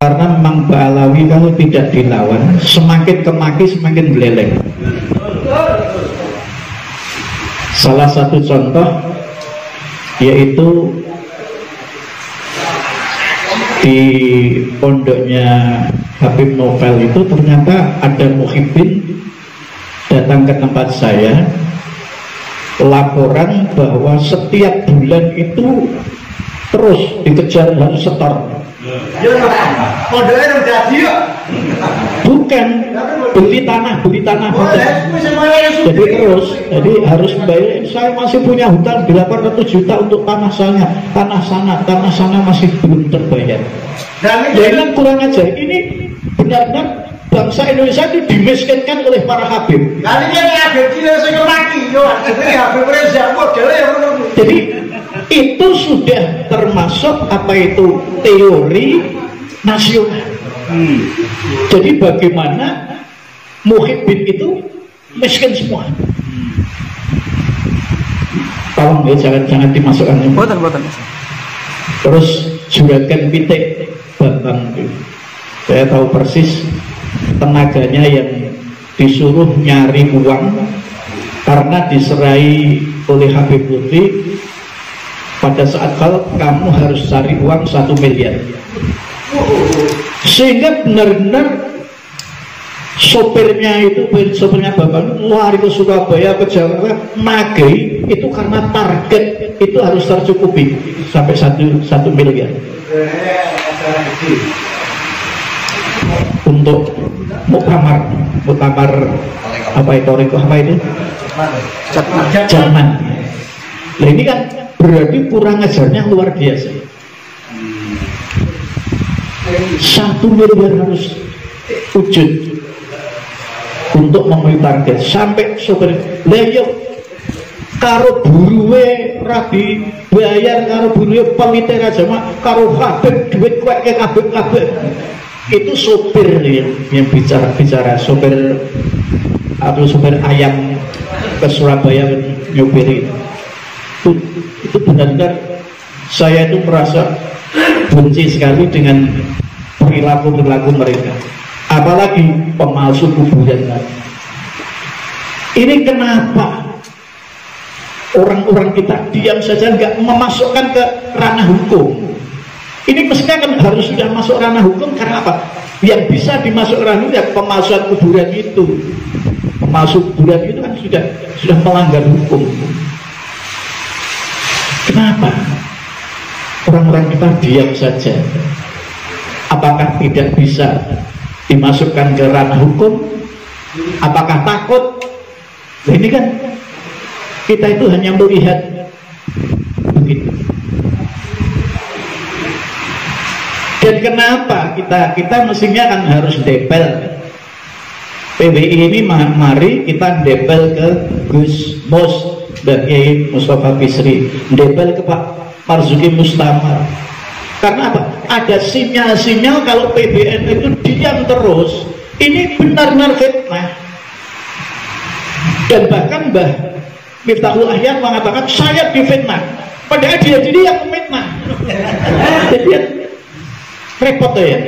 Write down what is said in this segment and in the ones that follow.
Karena memang Ba'alawi kalau tidak dilawan, semakin kemaki semakin beleleng. Salah satu contoh yaitu di pondoknya Habib Novel itu ternyata ada muhibbin datang ke tempat saya, laporan bahwa setiap bulan itu terus dikejar harus setor. Pondoknya udah jadi ya? Bukan, beli tanah jadi terus, jadi harus bayar. Saya masih punya hutang 800 juta untuk tanah sana masih belum terbayar. Ya ini kurang aja. Ini benar-benar bangsa Indonesia itu dimiskinkan oleh para habib. Jadi itu sudah termasuk apa itu teori nasional. Jadi bagaimana muhibbin itu miskin semua. Tolong ya, jangan dimasukkan. Boten. Terus juragan pitik Bambang, saya tahu persis tenaganya yang disuruh nyari uang karena diserai oleh Habib Lutfi pada saat kalau kamu harus cari uang 1 miliar, sehingga benar-benar sopirnya Bapak lari ke Surabaya, ke Jakarta, nagih itu karena target itu harus tercukupi sampai 1 miliar untuk muktamar apa itu Jerman. Nah ini kan berarti kurang ajarnya luar biasa. 1 miliar harus wujud untuk memenuhi target sampai sopir. Lah yo karo buruwe rabi bayar, karo buruwe pamite aja mak karo habib duit kuek ke kabeh. Itu sopir yang bicara sopir atau sopir ayam ke Surabaya nyopiri itu benar-benar saya itu merasa benci sekali dengan perilaku mereka, apalagi pemalsu kuburan. Ini kenapa orang-orang kita diam saja nggak memasukkan ke ranah hukum? Ini mestinya kan harus sudah masuk ranah hukum. Karena apa? Yang bisa dimasuk ranah ya pemalsuan kuburan itu. Pemalsu kuburan itu kan sudah melanggar hukum. Kenapa orang-orang kita diam saja? Apakah tidak bisa dimasukkan ke ranah hukum? Apakah takut? Nah, ini kan kita itu hanya melihat begitu. Dan kenapa kita mestinya kan harus depel PBI ini, mari kita depel ke Gus Mus dan Kiai Mustafa Bisri, depel ke Pak Marzuki Mustamar. Karena apa? Ada sinyal-sinyal kalau PBN itu diam terus, ini benar-benar fitnah. Dan bahkan Mbah Miftahul Ahyar mengatakan saya difitnah, padahal dia yang memfitnah. Jadi repot ya.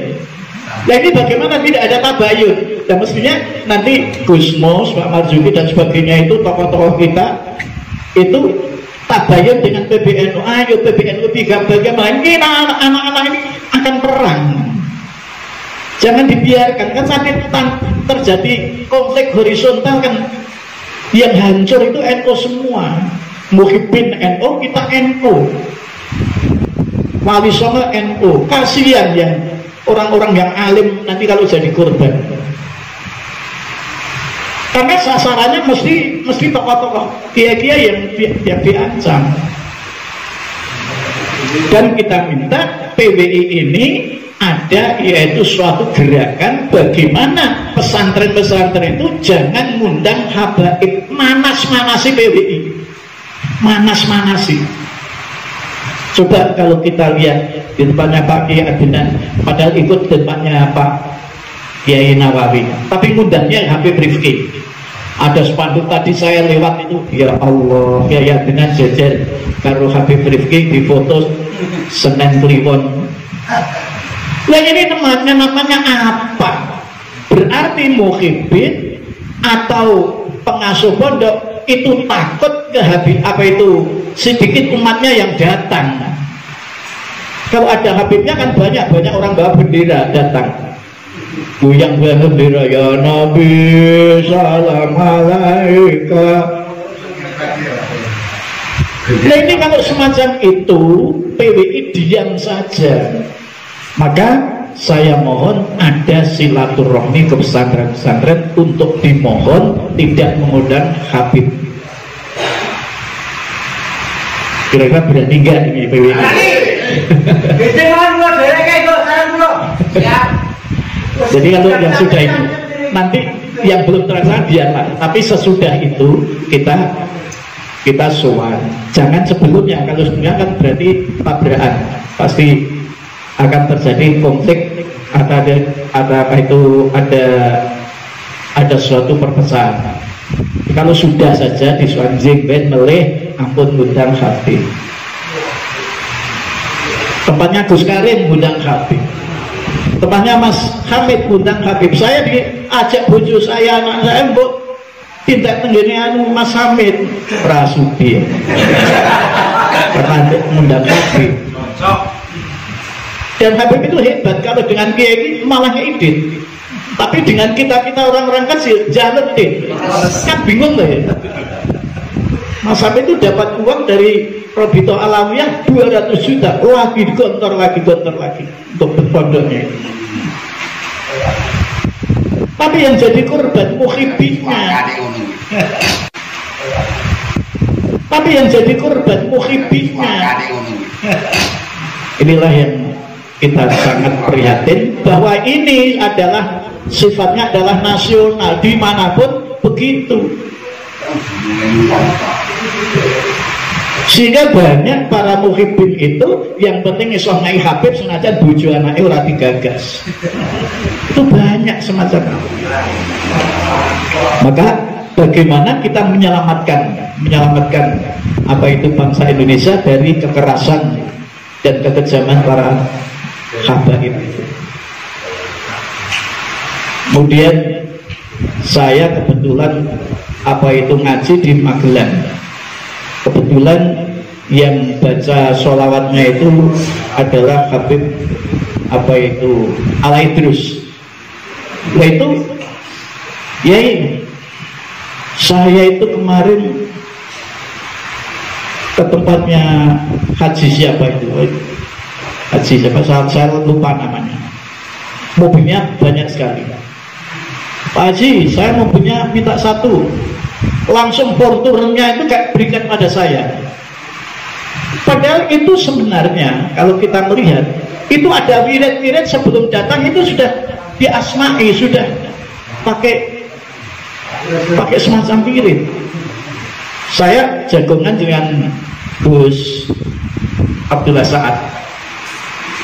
Nah ini bagaimana tidak ada tabayun? Dan mestinya nanti Gus Mus, Pak Marzuki dan sebagainya itu tokoh-tokoh kita itu tabayun dengan PBNU. Ayo PBNU 3 bagaimana? Ini anak-anak ini akan perang. Jangan dibiarkan, kan saat itu terjadi konflik horizontal kan, yang hancur itu NU semua. Muhibbin NU, kita NU. Wali Songo NU, kasihan yang orang-orang yang alim nanti kalau jadi korban. Karena sasarannya mesti tokoh-tokoh kiai-kiai yang diancam. Dan kita minta PBI ini ada yaitu suatu gerakan bagaimana pesantren-pesantren itu jangan ngundang habaib, manas-manasi PBI, manas-manasi. Coba kalau kita lihat di tempatnya Pak Kiai Adnan, padahal ikut tempatnya Pak Kiai Nawawi, tapi ngundangnya Habib Rifki. Ada spanduk tadi saya lewat itu, ya Allah, Kiai Adnan jejer karo Habib Rifki di foto Senen Kliwon. Nah ini namanya apa? Berarti muhibbin atau pengasuh pondok itu takut sedikit umatnya yang datang. Kalau ada Habibnya kan banyak orang bawa bendera datang, goyang bendera, ya Nabi salam alaika. Nah ini kalau semacam itu PWI diam saja, maka saya mohon ada silaturahmi ke pesantren-pesantren untuk dimohon tidak mengundang Habib. Kira-kira berani nggak ini PWI? Jadi kalau yang sudah itu, nanti yang belum terasa biarlah. Tapi sesudah itu kita sowan. Jangan sebelumnya. Kalau sebelumnya kan berarti tabrakan, pasti akan terjadi konflik. Ada suatu perpecahan. Kalau sudah saja disuanjing ben meleh ampun ngundang Habib. Tempatnya Gus Karim ngundang Habib. Tempatnya Mas Hamid ngundang Habib. Saya diajak bojo saya, anak saya, mbok tindak tenggene Mas Hamid Prasudi. Karena ngundang Habib. Dan Habib itu hebat, kalau dengan kiai ini malah ngedit. Tapi dengan kita orang-orang kecil jangan deh, kan bingung loh ya. Mas Habib itu dapat uang dari Robito Alawiyah 200 juta, lagi gontor lagi untuk berpondoknya. Tapi yang jadi korban muhibbinnya. Inilah yang kita sangat prihatin, bahwa ini adalah sifatnya adalah nasional, dimanapun begitu. Sehingga banyak para muhibbin itu yang penting iso ngai Habib senajan bojo anake ora digagas. Itu banyak semacam itu. Maka bagaimana kita menyelamatkan apa itu bangsa Indonesia dari kekerasan dan kekejaman para habaib itu. Kemudian saya kebetulan ngaji di Magelang. Kebetulan yang baca sholawatnya itu adalah Habib Alaidrus. Nah itu ya saya itu kemarin ke tempatnya Haji siapa itu, Haji siapa, saya lupa namanya. Mobilnya banyak sekali. Pak Haji, saya mobilnya minta satu. Langsung porturnya itu kayak berikan pada saya. Padahal itu sebenarnya kalau kita melihat itu ada wirid-wirid sebelum datang itu sudah diasmai, sudah pakai semacam wirid. Saya jagongan dengan Gus Abdullah Sa'ad.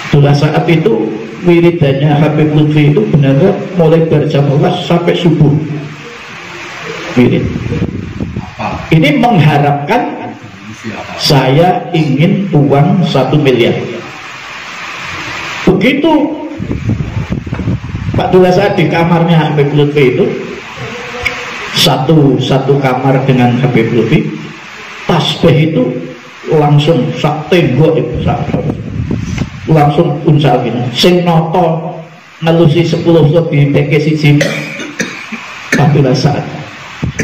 Abdullah Sa'ad itu wiridannya Habib Lutfi itu benar-benar mulai berjam 12 sampai subuh wirid. Ini mengharapkan saya ingin uang 1 miliar. Begitu Pak Abdullah Sa'ad di kamarnya Habib Lutfi itu, satu kamar dengan Habib Lutfi, tasbih itu langsung sak tembok itu langsung unsal gini. Sing noto ngelusi 10 di teke siji Abdullah Sa'ad.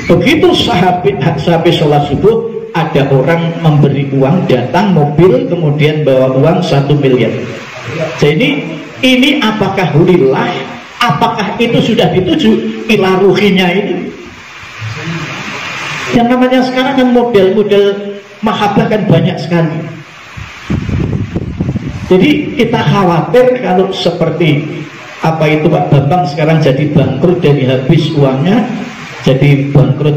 Begitu sahabat sholat subuh, ada orang memberi uang, datang mobil, kemudian bawa uang 1 miliar. Jadi ini apakah lillah, apakah itu sudah dituju ila ruhinya ini? Yang namanya sekarang kan model-model mahabbah kan banyak sekali. Jadi kita khawatir kalau seperti apa itu Pak Bambang sekarang jadi bangkrut, dari habis uangnya jadi bangkrut,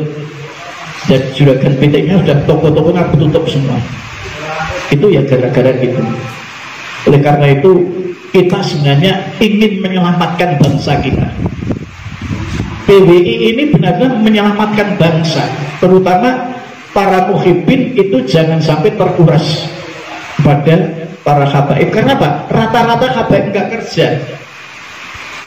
dan juragan PT-nya sudah toko-tokonya tutup semua. Itu ya gara-gara gitu. Oleh karena itu kita sebenarnya ingin menyelamatkan bangsa kita. PWI ini benar-benar menyelamatkan bangsa, terutama para muhibbin itu jangan sampai terkuras pada para habaib. Karena apa? Rata-rata habaib nggak kerja.